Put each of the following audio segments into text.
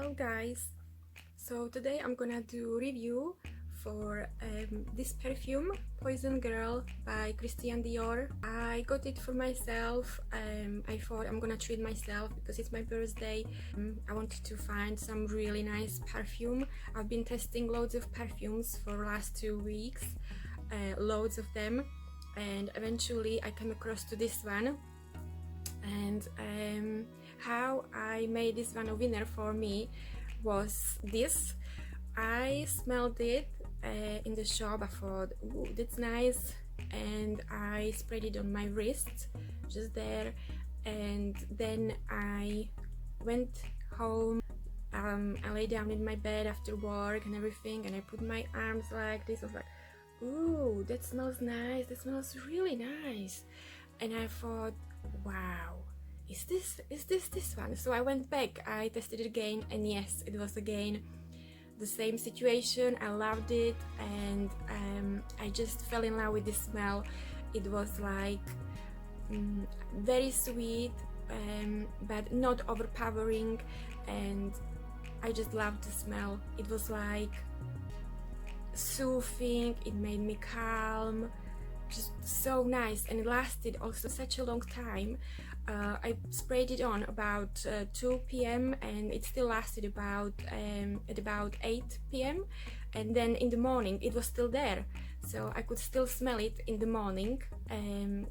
Hello guys, so today I'm gonna do review for this perfume, Poison Girl by Dior. I got it for myself. I thought I'm gonna treat myself because it's my birthday. I wanted to find some really nice perfume. I've been testing loads of perfumes for the last 2 weeks, loads of them, and eventually I came across to this one. And how I made this one a winner for me was this. I smelled it in the shop. I thought, ooh, that's nice, and I sprayed it on my wrist just there, and then I went home. I lay down in my bed after work and everything, and I put my arms like this. I was like, ooh, that smells nice, that smells really nice. And I thought, wow, is this one? So I went back, I tested it again, and yes, it was again the same situation. I loved it, and I just fell in love with the smell. It was like very sweet, but not overpowering, and I just loved the smell. It was like soothing, it made me calm, just so nice, and it lasted also such a long time. I sprayed it on about 2 p.m. and it still lasted about at about 8 p.m. and then in the morning it was still there, so I could still smell it in the morning, and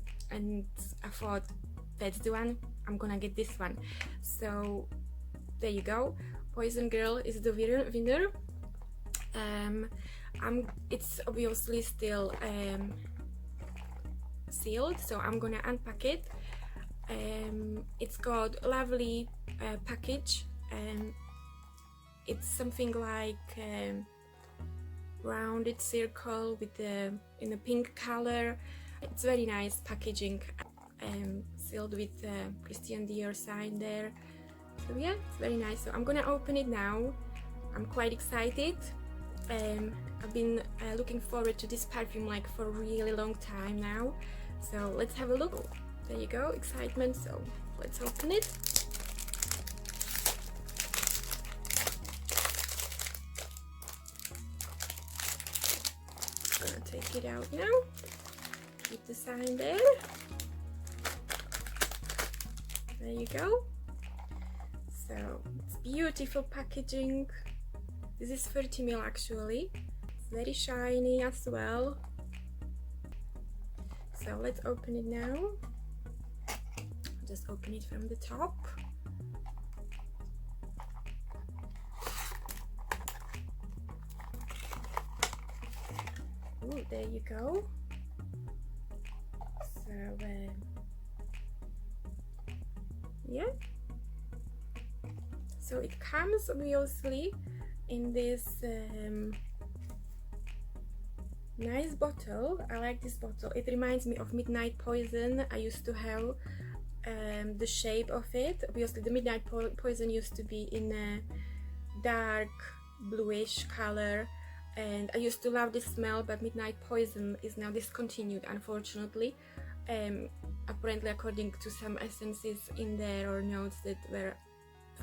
I thought, that's the one, I'm gonna get this one. So there you go, Poison Girl is the winner. It's obviously still sealed, so I'm gonna unpack it. It's got a lovely package, and it's something like rounded circle with in a pink color. It's very nice packaging, sealed with Christian Dior sign there. So yeah, it's very nice. So I'm gonna open it now. I'm quite excited. I've been looking forward to this perfume like for a really long time now. So let's have a look. There you go, excitement. So let's open it. I'm gonna take it out now. Keep the sign there. There you go. So it's beautiful packaging. This is 30 ml actually. It's very shiny as well. So let's open it now. Just open it from the top. Ooh, there you go. So yeah. So it comes obviously in this nice bottle. I like this bottle. It reminds me of Midnight Poison. I used to have the shape of it. Obviously the Midnight Poison used to be in a dark bluish color, and I used to love this smell, but Midnight Poison is now discontinued, unfortunately. Apparently according to some essences in there or notes that were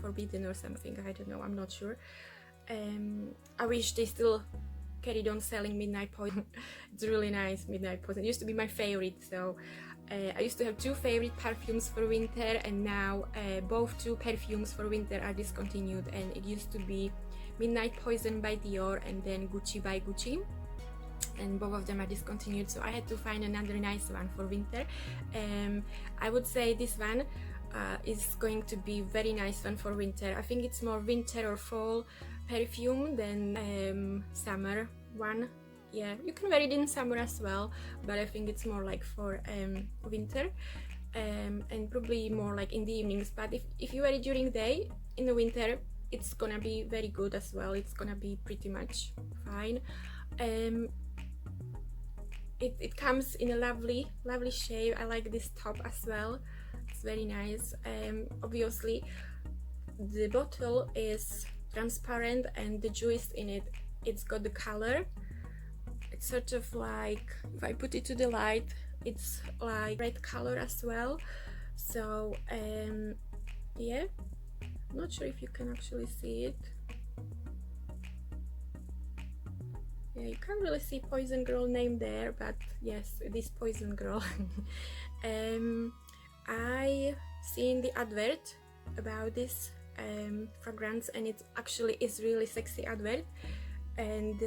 forbidden or something, I don't know, I'm not sure. I wish they still carried on selling Midnight Poison. It's really nice, Midnight Poison. It used to be my favorite. So I used to have 2 favorite perfumes for winter, and now both 2 perfumes for winter are discontinued, and it used to be Midnight Poison by Dior and then Gucci by Gucci, and both of them are discontinued, so I had to find another nice one for winter. I would say this one is going to be very nice one for winter. I think it's more winter or fall perfume than summer one. Yeah, you can wear it in summer as well, but I think it's more like for winter, and probably more like in the evenings. But if you wear it during the day in the winter, it's gonna be very good as well. It's gonna be pretty much fine. It comes in a lovely shade. I like this top as well. It's very nice. Obviously the bottle is transparent, and the juice in it, it's got the color. It's sort of like, if I put it to the light, it's like red color as well. So yeah, Not sure if you can actually see it. Yeah, you can't really see Poison Girl name there, but yes, it is Poison Girl. I seen the advert about this fragrance, and it actually is really sexy advert, and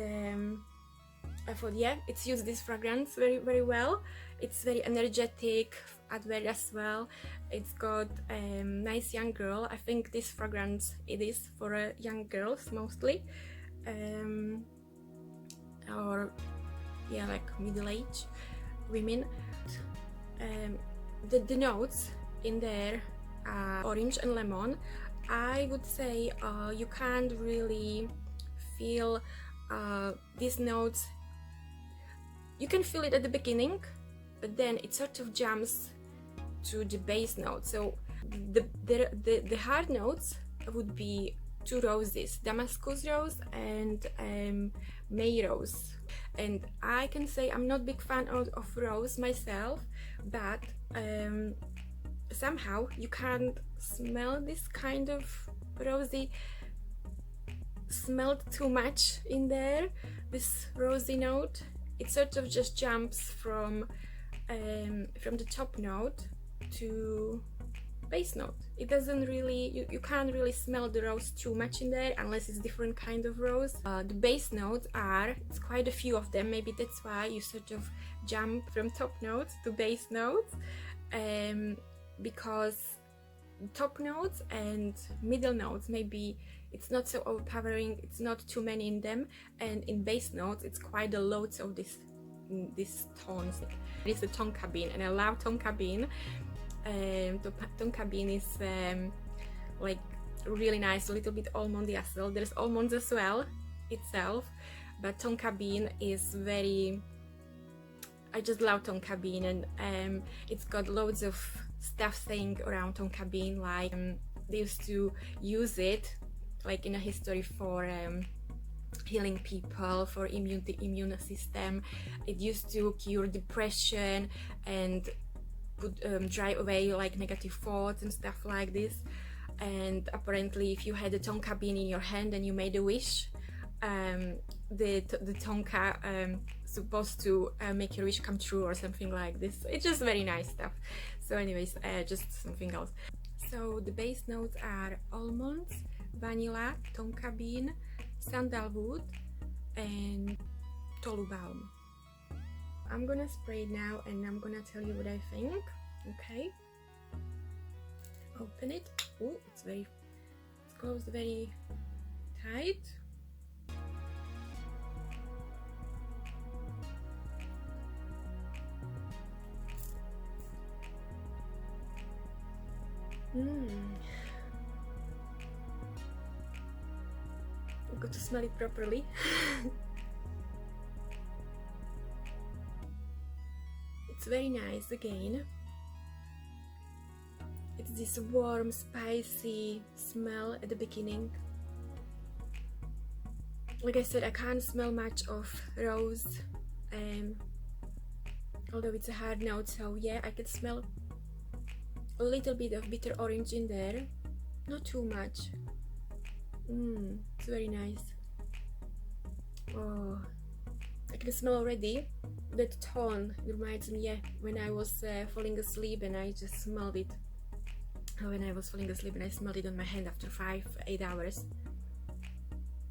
I thought, yeah, it's used this fragrance very well. It's very energetic advert as well. It's got nice young girl. I think this fragrance, it is for young girls mostly, or yeah, like middle-aged women. The notes in there are orange and lemon. I would say you can't really feel these notes. You can feel it at the beginning, but then it sort of jumps to the base note. So the hard notes would be two roses, Damascus rose and May rose. And I can say I'm not a big fan of rose myself, but somehow you can't smell this kind of rosy smelled too much in there, this rosy note. It sort of just jumps from the top note to base note. It doesn't really, you can't really smell the rose too much in there unless it's different kind of rose. The base notes are, it's quite a few of them, maybe that's why you sort of jump from top notes to base notes, because top notes and middle notes, maybe it's not so overpowering, it's not too many in them, and in base notes it's quite a lot of these tones. It's a tonka bean, and I love tonka bean. Tonka bean is like really nice, a little bit almondy as well. There's almonds as well itself, but tonka bean is very, I just love tonka bean, and it's got loads of stuff saying around tonka bean, like they used to use it like in a history for healing people, for the immune system. It used to cure depression and drive away like negative thoughts and stuff like this. And apparently if you had a tonka bean in your hand and you made a wish, the tonka supposed to make your wish come true or something like this. It's just very nice stuff. So anyways, just something else. So the base notes are almonds, vanilla, tonka bean, sandalwood, and tolu balm. I'm gonna spray it now and I'm gonna tell you what I think. Okay, open it. Oh, it's closed very tight. I've got to smell it properly. It's very nice again. It's this warm, spicy smell at the beginning. Like I said, I can't smell much of rose, although it's a hard note, so yeah, I can smell a little bit of bitter orange in there, not too much. It's very nice. Oh, I can smell already that tone. It reminds me, yeah, when I was falling asleep and I just smelled it. When I was falling asleep and I smelled it on my hand after 5-8 hours.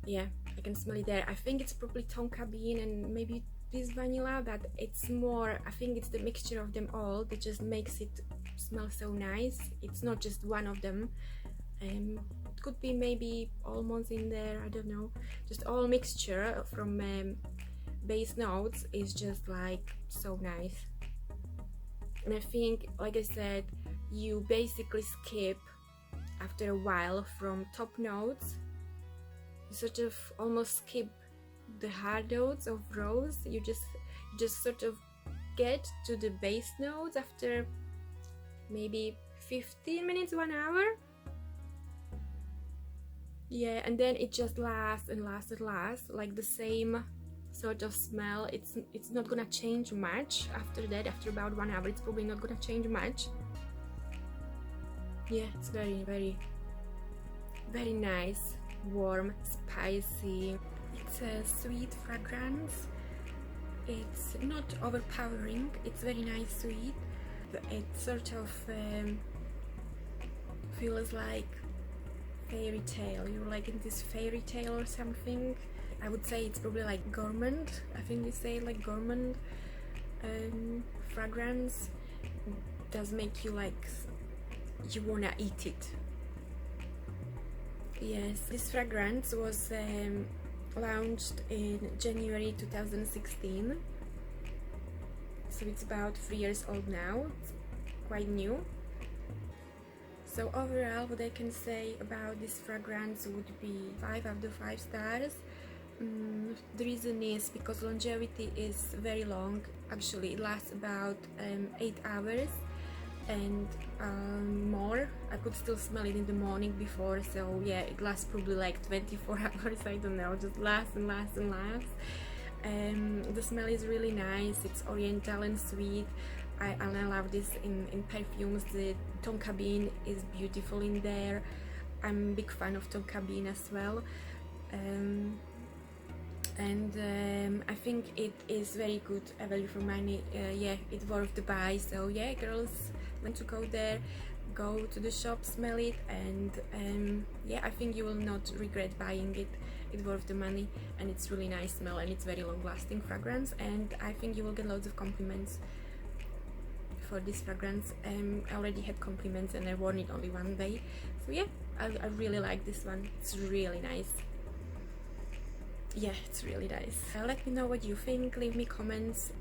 Yeah, I can smell it there. I think it's probably tonka bean and maybe this vanilla, but it's more, I think it's the mixture of them all that just makes it smell so nice. It's not just one of them. It could be maybe almonds in there, I don't know. Just all mixture from base notes is just like so nice. And I think, like I said, you basically skip after a while from top notes. You sort of almost skip the hard notes of rose. You just sort of get to the base notes after maybe 15 minutes, 1 hour. Yeah, and then it just lasts and lasts and lasts, like the same sort of smell. It's not gonna change much after that. After about 1 hour, it's probably not gonna change much. Yeah, it's very very nice, warm, spicy. It's a sweet fragrance. It's not overpowering, it's very nice sweet. It sort of feels like fairy tale. You're like in this fairy tale or something. I would say it's probably like gourmand. I think you say like gourmand fragrance. It does make you like you wanna eat it. Yes, this fragrance was launched in January 2016, so it's about 3 years old now. It's quite new. So overall, what I can say about this fragrance would be 5 out of 5 stars. The reason is because longevity is very long. Actually, it lasts about 8 hours and more. I could still smell it in the morning before, so yeah, it lasts probably like 24 hours, I don't know, just lasts and lasts and lasts. The smell is really nice, it's oriental and sweet. I love this in perfumes. The tonka bean is beautiful in there. I'm a big fan of tonka bean as well. I think it is very good value for money. Yeah, it's worth the buy. So yeah, girls, want to go there, go to the shop, smell it, and yeah, I think you will not regret buying it. It's worth the money, and it's really nice smell, and it's very long lasting fragrance, and I think you will get loads of compliments for this fragrance. I already had compliments and I worn it only one day, so yeah, I really like this one. It's really nice. Yeah, it's really nice. Let me know what you think, leave me comments.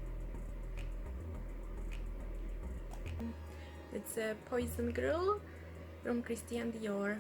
It's a Poison Girl from Christian Dior.